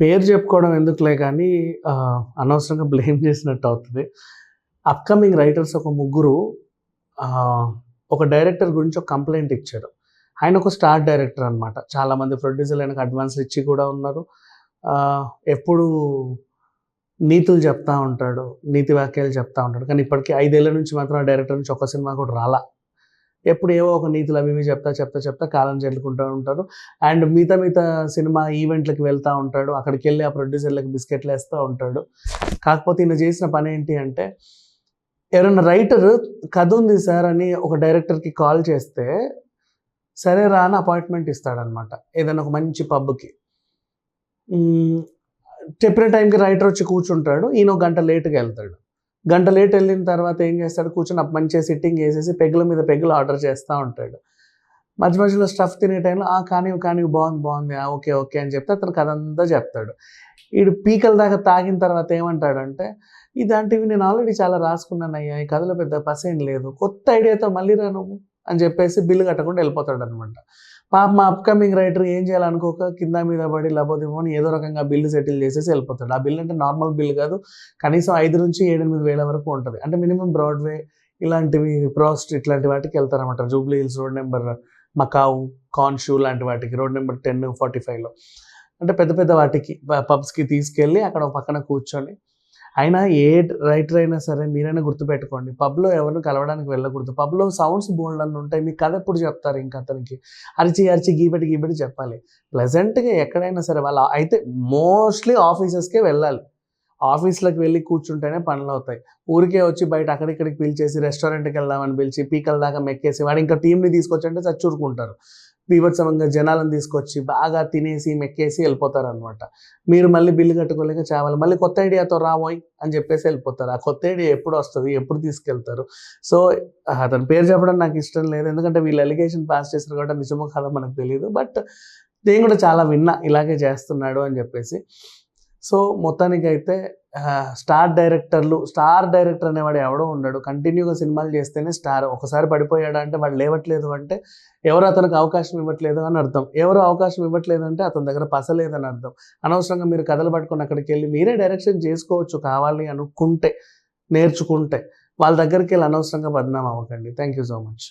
పేరు చెప్పుకోవడం ఎందుకులే కానీ అనవసరంగా బ్లేమ్ చేసినట్టు అవుతది. అప్‌కమింగ్ రైటర్స్ ఒక ముగ్గురు ఆహ్, ఒక డైరెక్టర్ గురించి ఒక కంప్లెయింట్ ఇచ్చారు. ఆయన ఒక స్టార్ డైరెక్టర్ అనమాట. చాలామంది ప్రొడ్యూసర్‌లు ఆయనకు అడ్వాన్స్‌లు ఇచ్చి కూడా ఉన్నారు. ఎప్పుడూ నీతులు చెప్తా ఉంటాడు. నీతి వాక్యాలు చెప్తా ఉంటాడు. కానీ ఇప్పటికి 5 ఏళ్ల నుంచి మాత్రం ఆ డైరెక్టర్ నుంచి ఒక్క సినిమా కూడా రాలా. ఎప్పుడు ఏవో ఒక నీతులు అవి ఇవి చెప్తా కాలం చెల్లుకుంటూ ఉంటారు. అండ్ మిగతా సినిమా ఈవెంట్‌లకి వెళ్తా ఉంటాడు. అక్కడికెళ్ళి ఆ ప్రొడ్యూసర్‌లకి బిస్కెట్‌లేస్తా ఉంటాడు. కాకపోతే ఈయన చేసిన పనేంటి అంటే, ఎవరైనా రైటర్ కథ ఉంది సార్ అని ఒక డైరెక్టర్‌కి కాల్ చేస్తే, సరే రా అని అపాయింట్‌మెంట్ ఇస్తాడనమాట. ఏదైనా ఒక మంచి పబ్‌కి. హ్మ్. చెప్పిన టైంకి రైటర్ వచ్చి కూర్చుంటాడు. ఈయన ఒక గంట లేట్‌గా ఎళ్తాడు. గంట లేట్ ఎళ్ళిన తర్వాత ఏం చేస్తాడు, కూర్చొని మంచిగా సిట్టింగ్ ఏసేసి పెగ్గుల మీద పెగ్గులు ఆర్డర్ చేస్తా ఉంటాడు. మధ్యలో స్టఫ్ తినే టైంలో కానివ్వు బావుంది. ఓకే అని చెప్తే అతను కథంతా చెప్తాడు. ఈడు పీకల దాకా తాగిన తర్వాత ఏమంటాడంటే, ఇలాంటివి నేను ఆల్రెడీ చాలా రాసుకున్నానయ్యా! ఈ కథలో పెద్ద పసేం లేదు. కొత్త ఐడియాతో మళ్ళీ రా నువ్వు అని చెప్పేసి బిల్లు కట్టకుండా ఎళ్ళిపోతాడనమాట. పాపం మా అప్‌కమింగ్ రైటర్ ఏం చేయాలనుకోక కింద మీద పడి లబోదిబోని ఏదో రకంగా బిల్లు సెటిల్ చేసేసి ఎళ్ళిపోతాడు. ఆ బిల్ అంటే నార్మల్ బిల్ కాదు. కనీసం 5-7-8 వేల వరకు ఉంటది. అంటే మినిమమ్ బ్రాడ్‌వే ఇలాంటివి ప్రోస్ట్ ఇట్లాంటి వాటికి ఎళ్తారనమాట. Jubilee hills road number Macau, కాన్షూ లాంటి వాటికి రోడ్ నంబర్ 10, 45లో అంటే పెద్ద వాటికి పబ్స్‌కి తీసుకెళ్ళి అక్కడ ఒక పక్కన కూర్చొని అయినా ఏ రైటర్ అయినా సరే మీరైనా గుర్తుపెట్టుకోండి. పబ్‌లో ఎవరిని కలవడానికి వెళ్ళకూడదు. పబ్‌లో సౌండ్స్ బోలెడన్ని ఉంటాయి. మీ కథ ఎప్పుడు చెప్తారు ఇంక అతనికి? అరిచి గీబెట్టి చెప్పాలి. ప్లెజెంట్‌గా ఎక్కడైనా సరే అయితే మోస్ట్‌లీ ఆఫీసెస్‌కే వెళ్ళాలి. ఆఫీస్‌లకి వెళ్లి కూర్చుంటేనే పనులవుతాయి. ఊరికే వచ్చి బయట అక్కడిక్కడికి పిలిచేసి రెస్టారెంట్‌కెళ్దామని పిలిచి పీకల దాకా మెక్కేసి వాడు ఇంకా టీమ్‌ని తీసుకొచ్చంటే చచ్చూరుకుంటారు. బీభత్సంగా జనాలను తీసుకొచ్చి బాగా తినేసి, మెక్కేసి ఎళ్ళిపోతారనమాట. మీరు మళ్ళీ బిల్లు కట్టుకోలేక చావాలి. మళ్ళీ కొత్త ఐడియాతో రావోయ్ అని చెప్పేసి ఎళ్ళిపోతారు. ఆ కొత్త ఐడియా ఎప్పుడొస్తది? ఎప్పుడు తీసుకెళ్తారు? సో, అతని పేరు చెప్పడం నాకిష్టం లేదు. ఎందుకంటే వీళ్ళు అలిగేషన్ పాస్ చేసారు కాబట్టి నిజమో కాదో మనకు తెలీదు. బట్ నేను కూడా చాలా విన్నా ఇలాగే చేస్తున్నాడు అని చెప్పేసి. సో, మొత్తానికైతే స్టార్ డైరెక్టర్ అనేవాడు ఎవడో ఉండడు. కంటిన్యూగా సినిమాలు చేస్తేనే స్టార్. ఒకసారి పడిపోయాడా అంటే వాడు లేవట్లేదు అంటే ఎవరు అతనికి అవకాశం ఇవ్వట్లేదు అని అర్థం. ఎవరు అవకాశం ఇవ్వట్లేదంటే అతని దగ్గర పస లేదని అర్థం. అనవసరంగా మీరు కథలు పట్టుకొని అక్కడికెళ్ళి మీరే డైరెక్షన్ చేసుకోవచ్చు కావాలి అనుకుంటే, నేర్చుకుంటే. వాళ్ళ దగ్గరికెళ్ళి అనవసరంగా బద్నాం అవ్వకండి. Thank you so much.